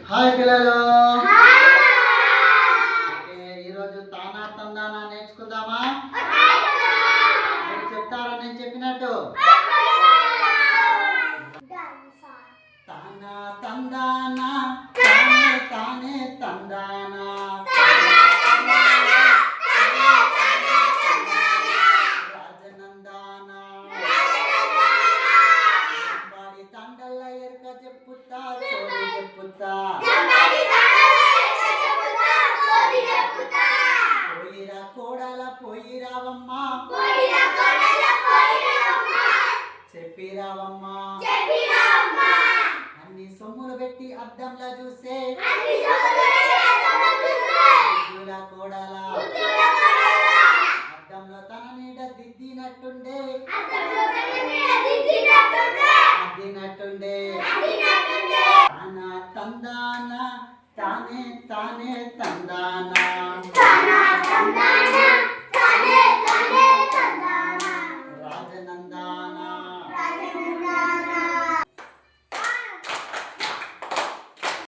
Hi పిల్లలు. Okay, ఈరోజు తానా తందానా నేర్చుకుందామా? మీరు చెప్తారా నేను చెప్పినట్టు? తానా తందానా తానే తానే తందానా రాజనందానా బాడి తండల ఎరక చెప్పుతా సోది చెప్పుతా పోయిరా కోడల పోయిరావమ్మా చెప్పిరావమ్మా అన్ని సొమ్ములు పెట్టి అద్దంలా చూసే కోడల అద్దంలో తన నీడ దిద్దినట్టుండే అద్దినట్టుండే తానా తందానా తానే తానే తందానా